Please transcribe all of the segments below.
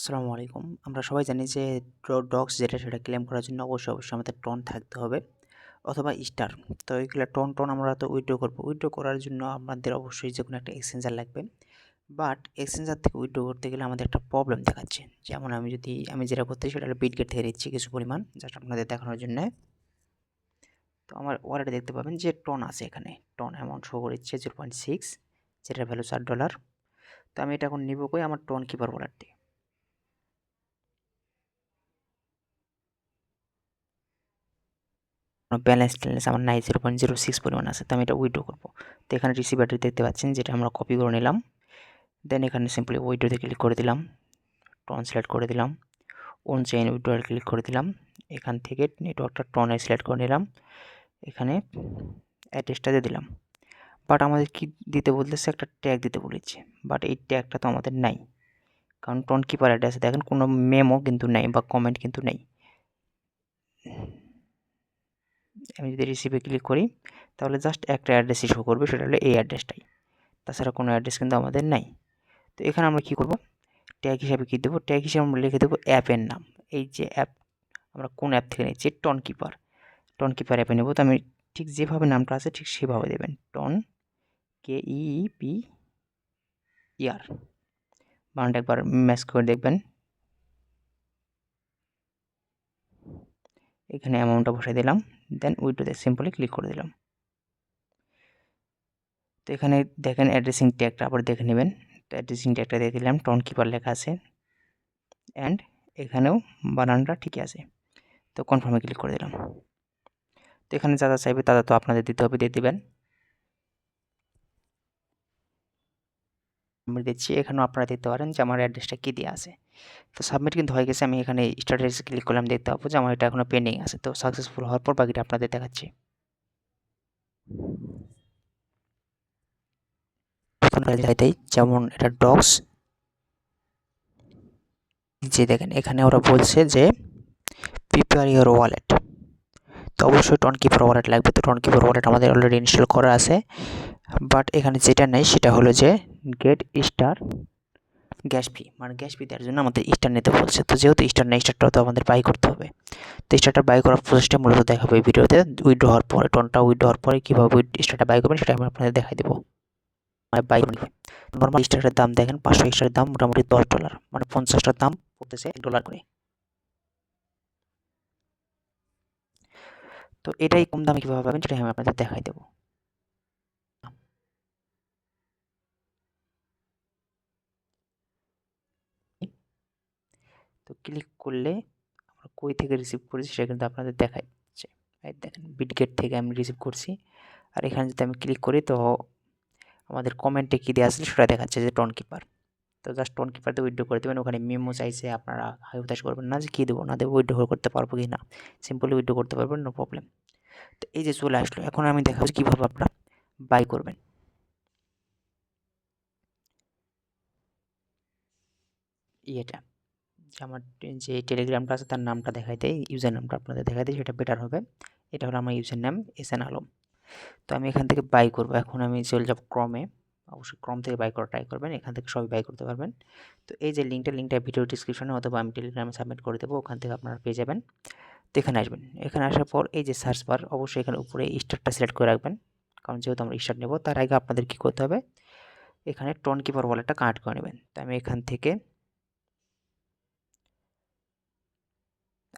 আসসালামু আলাইকুম। আমরা সবাই জানি যে ডক্স যেটা সেটা ক্লেম করার জন্য অবশ্যই আমাদের টন থাকতে হবে অথবা স্টার। তো এইগুলা টন আমরা তো উইথড্র করব। উইথড্র করার জন্য আমাদের অবশ্যই যেকোনো একটা এক্সচেঞ্জার লাগবে। বাট এক্সচেঞ্জার থেকে উইথড্র করতে গেলে আমাদের একটা প্রবলেম দেখাচ্ছে। যেমন আমি যেটা করতেছি সেটা হলো বিটগেট থেকে দিচ্ছি কিছু পরিমাণ জাস্ট আপনাদের দেখানোর জন্যে। তো আমার ওয়ালেটে দেখতে পাবেন যে টন আছে এখানে। টন অ্যামাউন্ট শো করছে 0.6, যেটার ভ্যালু $4। তো আমি এটা এখন নিব কই আমার টন কিপার ওয়ালেট থেকে। ব্যালেন্স আমার নাই, 0.06 পরিমাণ আছে। তো আমি এটা উইথড্র করব। তো এখানে রিসিভারটি দেখতে পাচ্ছেন যেটা আমরা কপি করে নিলাম। দেন এখানে সিম্পলি উইথড্রোতে ক্লিক করে দিলাম, টন সিলেক্ট করে দিলাম, অন চেইন উইথড্রোতে ক্লিক করে দিলাম। এখান থেকে নেটওয়ার্কটা টনে সিলেক্ট করে নিলাম, এখানে অ্যাড্রেসটা দিয়ে দিলাম। বাট আমাদের কি দিতে বলতেছে, একটা ট্যাগ দিতে বলেছে। বাট এই ট্যাগটা তো আমাদের নাই, কারণ টন কিপার অ্যাড্রেসে দেখেন কোনো মেমো কিন্তু নাই বা কমেন্ট কিন্তু নেই। আমি যদি রিসিভে ক্লিক করি তাহলে জাস্ট একটা অ্যাড্রেসই শো করবে, সেটা হলো এই অ্যাড্রেসটাই। তাছাড়া কোনো অ্যাড্রেস কিন্তু আমাদের নাই। তো এখানে আমরা কি করব, ট্যাগ হিসাবে কি দেবো, ট্যাগ হিসাবে আমরা লিখে দেবো অ্যাপের নাম। এই যে অ্যাপ আমরা কোন অ্যাপ থেকে নিচ্ছি, টন কিপার অ্যাপে নেব। তো আমি ঠিক যেভাবে নামটা আছে ঠিক সেভাবে দেবেন, টন KEEPR। বানানটা একবার ম্যাচ করে দেখবেন। এখানে অ্যামাউন্টটা বসাই দিলাম, দেন উইথড্রোতে সিম্পলি ক্লিক করে দিলাম। তো এখানে দেখেন অ্যাড্রেসিং ট্যাগটা আবার দেখে নেবেন। তো অ্যাড্রেসিং ট্যাগটা দিয়ে দিলাম, টন কিপার লেখা আছে, অ্যান্ড এখানেও বানানটা ঠিকই আছে। তো কনফার্মে ক্লিক করে দিলাম। তো এখানে যা চাইবে তা তো আপনাদের দিতে হবে, দিয়ে দিবেন। আমি দিচ্ছি, এখানেও আপনারা দিতে পারেন যে আমার অ্যাড্রেসটা কী দেওয়া আছে। তো সাবমিট কিন্তু হয়ে গেছে। আমি এখানে স্ট্যাটাসে ক্লিক করলাম, দেখতে পাবো যে আমার এটা এখনও পেন্ডিং আছে। তো সাকসেসফুল হওয়ার পর বাকিটা আপনাদের দেখাচ্ছি। দেখাইতেই যেমন এটা ডক্স, যে দেখেন এখানে ওরা বলছে যে প্রিপেয়ার ইওর ওয়ালেট। তো অবশ্যই টন কিপার ওয়ালেট লাগবে। তো টন কিপার ওয়ালেট আমাদের অলরেডি ইনস্টল করা আছে, বাট এখানে যেটা নেই সেটা হলো যে গেট স্টার গ্যাস ফি, মানে গ্যাস ফি দেওয়ার জন্য আমাদের স্টার নিতে বলছে। তো যেহেতু স্টার নেই, স্টারটাও তো আমাদের বাই করতে হবে। তো স্টারটা বাই করার প্রসেসটা মূলত দেখাবো এই ভিডিওতে। উইথড্র হওয়ার পরে, টনটা উইথড্র হওয়ার পরে কীভাবে স্টারটা বাই করবেন সেটা আমি আপনাদের দেখাই দেবো। বাই করবেন নর্মাল স্টারের দাম দেখেন, 500 স্টারের দাম মোটামুটি $10, মানে 50টার দাম পড়তেছে $1 করে। তো এটাই কম দামে কীভাবে পাবেন সেটা আমি আপনাদের দেখাই দেবো। তো ক্লিক করলে আমরা কই থেকে রিসিভ করেছি সেটা কিন্তু আপনাদের দেখাচ্ছে। এই দেখেন বিটগেট থেকে আমি রিসিভ করছি। আর এখানে যদি আমি ক্লিক করি তো আমাদের কমেন্টে কী দেওয়া আসলে সেটা দেখাচ্ছে যে টন কিপার। তো জাস্ট টন কিপার দিয়ে উইথড্র করে দেবেন। ওখানে মেমো চাইছে, আপনারা হাই হতাশ করবেন না যে কী দেবো না দেবো, উইথড্র করতে পারবো কি না। সিম্পলি উইথড্র করতে পারবেন, নো প্রবলেম। তো এই যে চলে আসলো, এখন আমি দেখাচ্ছি কীভাবে আপনারা বাই করবেন। ইয়েটা যে আমার যে টেলিগ্রামটা আছে তার নামটা দেখাই দেয়, ইউজার নামটা আপনাদের দেখাই দেয়, সেটা বেটার হবে। এটা হলো আমার ইউজার নাম এসএন আলম। তো আমি এখান থেকে বাই করব। এখন আমি চলে যাব ক্রমে। অবশ্যই ক্রম থেকে বাই করা ট্রাই করবেন, এখান থেকে সবই বাই করতে পারবেন। তো এই যে লিঙ্কটা ভিডিও ডিসক্রিপশনে অথবা আমি টেলিগ্রামে সাবমিট করে দেবো, ওখান থেকে আপনারা পেয়ে যাবেন। তো এখানে আসবেন, এখানে আসার পর এই যে সার্চ বার, অবশ্যই এখানে উপরে স্টারটা সিলেক্ট করে রাখবেন, কারণ যেহেতু আমরা স্টার নেব। তার আগে আপনাদের কী করতে হবে, এখানে টন কিপার ওয়ালেটটা কানেক্ট করে নেবেন। তো আমি এখান থেকে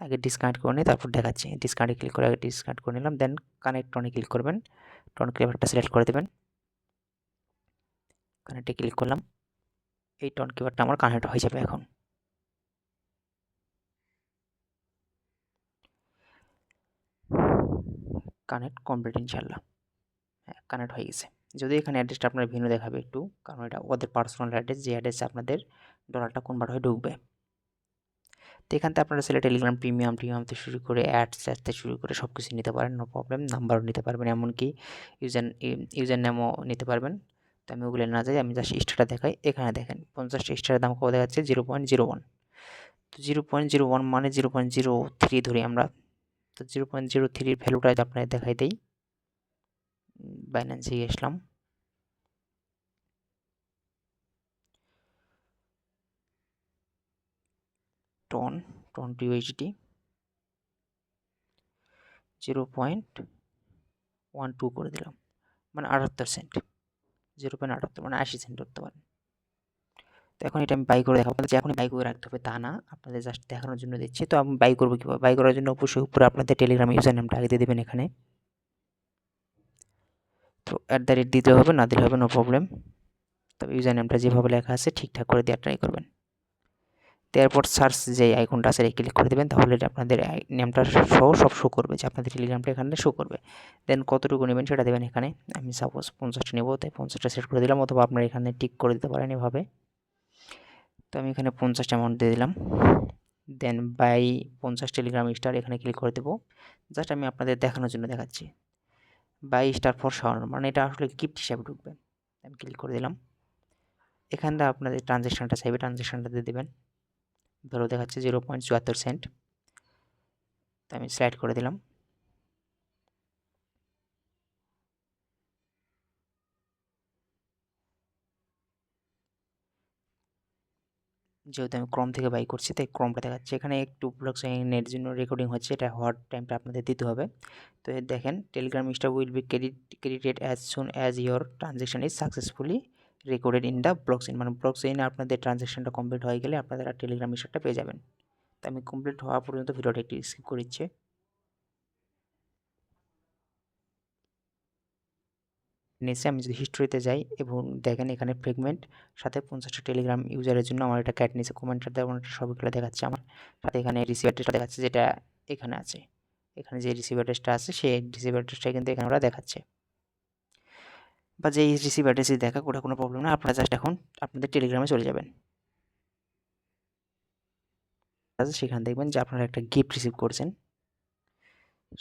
আগে ডিসকানেক্ট করে নিই, তারপর দেখাচ্ছি। ডিসকানেক্টে ক্লিক করে আগে ডিসকানেক্ট করে নিলাম, দেন কানেক্ট টনে ক্লিক করবেন, টন কিপারটা সিলেক্ট করে দেবেন, কানেক্টে ক্লিক করলাম। এই টন কিপারটা আমার কানেক্ট হয়ে যাবে। এখন কানেক্ট কমপ্লিট ইনশাল্লাহ। হ্যাঁ, কানেক্ট হয়ে গেছে। যদি এখানে অ্যাড্রেসটা আপনার ভিন্ন দেখাবে একটু, কারণ এটা ওদের পার্সোনাল অ্যাড্রেস, যে অ্যাড্রেসে আপনাদের ডলারটা কনভার্ট হয়ে ঢুকবে। তো এখান থেকে আপনারা চাইলে টেলিগ্রাম প্রিমিয়াম থেকে শুরু করে অ্যাডস থেকে শুরু করে সব কিছু নিতে পারেন, নো প্রবলেম। নাম্বারও নিতে পারবেন, এমনকি ইউজার নেমও নিতে পারবেন। তো আমি ওগুলো না যাই, আমি জাস্ট স্টারটা দেখাই। এখানে দেখেন 50টা স্টারের দাম কত দেখাচ্ছে, 0.01। তো 0.01 মানে 0.03 ধরি আমরা। তো 0.03 ভ্যালুটা আপনাদের দেখাই দেই। বাইন্যান্সে আসলাম, টন USD 0.12 করে দিলাম, মানে 78 সেন্ট, 0.78 মানে 80 সেন্ট ধরতে পারেন। তো এখন এটা আমি বাই করে দেখাবো, যে এখন বাই করে রাখতে হবে তা না, আপনাদের জাস্ট দেখানোর জন্য দিচ্ছি। তো আমি বাই করবো কীভাবে? বাই করার জন্য অবশ্যই উপরে আপনাদের টেলিগ্রাম ইউজার নেমটা আগে দিয়ে দেবেন এখানে। তো @ দিতে হবে, না দিলে হবে, নো প্রবলেম। তবে ইউজার নেমটা যেভাবে লেখা আছে ঠিকঠাক করে দেওয়ার ট্রাই করবেন। তারপর সার্চ যে আইকনটা আছে ক্লিক করে দেবেন, তাহলে এটা আপনাদের নেমটা সব শো করবে, যে আপনাদের টেলিগ্রামটা এখানে শো করবে। দেন কতটুকু নেবেন সেটা দেবেন এখানে। আমি সাপোজ 50টা নেব, তাই 50টা সেট করে দিলাম, অথবা আপনারা এখানে টিক করে দিতে পারেন এভাবে। তো আমি এখানে 50টা অ্যামাউন্ট দিয়ে দিলাম। দেন বাই 50 টেলিগ্রাম স্টার এখানে ক্লিক করে দেবো। জাস্ট আমি আপনাদের দেখানোর জন্য দেখাচ্ছি। বাই স্টার ফর শাওন, মানে এটা আসলে গিফট হিসাবে ঢুকবে। আমি ক্লিক করে দিলাম। এখান থেকে আপনাদের ট্রানজ্যাকশানটা চাইবে, ট্রানজ্যাকশানটা দিয়ে দেবেন। ধরো দেখাচ্ছে 0.74 সেন্ট, তো আমি স্লাইড করে দিলাম। যেহেতু আমি ক্রোম থেকে বাই করছি, তাই ক্রোমটা দেখাচ্ছে। এখানে একটু ব্লকচেইনের জন্য রেকর্ডিং হচ্ছে, এটা হওয়ার টাইমটা আপনাদের দিতে হবে। তো দেখেন, Telegram star will be credited as soon as your transaction is successfully recorded in the blockchain, মানে ব্লকচেইনে আপনাদের ট্রানজ্যাকশনটা কমপ্লিট হয়ে গেলে আপনারা টেলিগ্রাম স্টারটা পেয়ে যাবেন। তো আমি কমপ্লিট হওয়া পর্যন্ত ভিডিওটা একটু স্কিপ করে দিচ্ছি। নিচে আমি যদি হিস্ট্রিতে যাই এবং দেখেন এখানে ফ্রেগমেন্ট সাথে 50টা টেলিগ্রাম ইউজারের জন্য আমার এটা ক্যাট নিচে কমেন্টটা দেওয়ার সবগুলো দেখাচ্ছে আমার সাথে। এখানে রিসিভ অ্যাড্রেসটা দেখাচ্ছে, যেটা এখানে আছে। এখানে যে রিসিভ অ্যাড্রেসটা আছে সেই রিসিভ অ্যাড্রেসটা কিন্তু এখানে ওরা দেখাচ্ছে, বা যে রিসিভ অ্যাড্রেসই দেখা, ওটা কোনো প্রবলেম না। আপনারা জাস্ট এখন আপনাদের টেলিগ্রামে চলে যাবেন, সেখানে দেখবেন যে আপনারা একটা গিফট রিসিভ করছেন।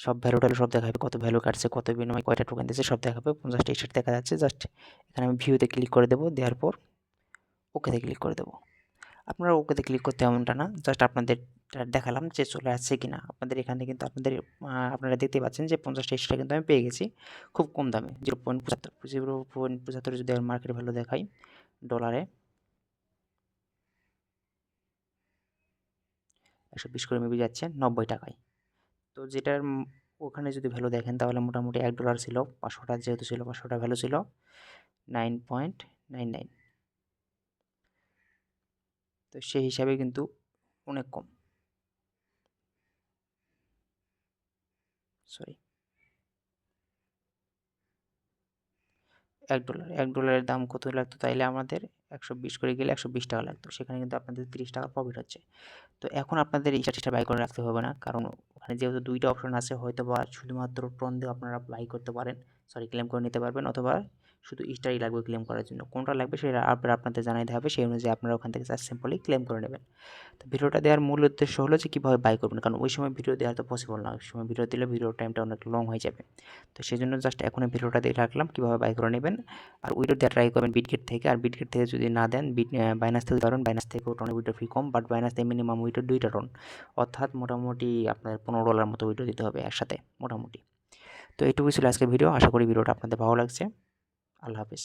সব ভ্যালু ট্যালু সব দেখাবে, কত ভ্যালু কাটছে, কত বিনিময়, কয়টা টোকেন দিচ্ছে সব দেখাবে। 50টা স্টার দেখা যাচ্ছে। জাস্ট এখানে আমি ভিউতে ক্লিক করে দেবো, দেওয়ার পর ওকেতে ক্লিক করে দেবো। আপনারা ওকেতে ক্লিক করতে এমনটা না, জাস্ট আপনাদের দেখালাম যে চলে আসছে কিনা। আপনাদের এখানে কিন্তু আপনারা দেখতে পাচ্ছেন যে 50টা স্টার কিন্তু আমি পেয়ে গেছি খুব কম দামে, 0.75 যদি আমি মার্কেট ভ্যালু দেখাই ডলারে, 120 করে মেবি যাচ্ছে 90 টাকায়। তো যেটার ওখানে যদি ভ্যালু দেখেন তাহলে মোটামুটি $1 ছিল, 500টা যেহেতু ছিল, 500টা ভ্যালু ছিল 9.99। তো সেই হিসাবে কিন্তু অনেক কম। সরি, $1 দাম কত লাগতো তাইলে আমাদের 120 করে গেলে 120 টাকা লাগতো, সেখানে কিন্তু আপনাদের 30 টাকা প্রফিট হচ্ছে। তো এখন আপনাদের এই স্টারটা বাই করে রাখতে হবে না, কারণ ওখানে যেহেতু 2টা অপশন আছে, হয়তো বা শুধুমাত্র ট্রন দিয়ে আপনারা বাই করতে পারেন, ক্লেম করে নিতে পারবেন, অথবা শুধু স্টারই লাগবে ক্লেম করার জন্য। কোনটা লাগবে সেটা আপনাদের জানাইতে হবে, সেই অনুযায়ী আপনারা ওখান থেকে জাস্ট সিম্পলি ক্লেম করে নেবেন। তো ভিডিওটা দেওয়ার মূল উদ্দেশ্য হলো যে কীভাবে বাই করবেন, কারণ ওই সময় ভিডিও দেওয়া তো পসিবল না, ওই সময় ভিডিও দিলে ভিডিওর টাইমটা অনেক লং হয়ে যাবে। তো সেই জন্য জাস্ট এখন ভিডিওটা দিয়ে রাখলাম কীভাবে বাই করে নেবেন। আর উইড্রো দেওয়া ট্রাই করবেন বিটগেট থেকে, আর বিটগেট থেকে যদি না দেন বাইনান্স থেকে পারেন, বাইনান্স থেকেও টনে উইড্রো ফি কম, বাট বাইনান্স থেকে মিনিমাম উইড্রো 2টা টন, অর্থাৎ মোটামুটি আপনার $15 মতো উইড্রো দিতে হবে একসাথে মোটামুটি। তো এইটুকুই ছিল আজকের ভিডিও, আশা করি ভিডিওটা আপনাদের ভালো লাগছে। আল্লাহ হাফিজ।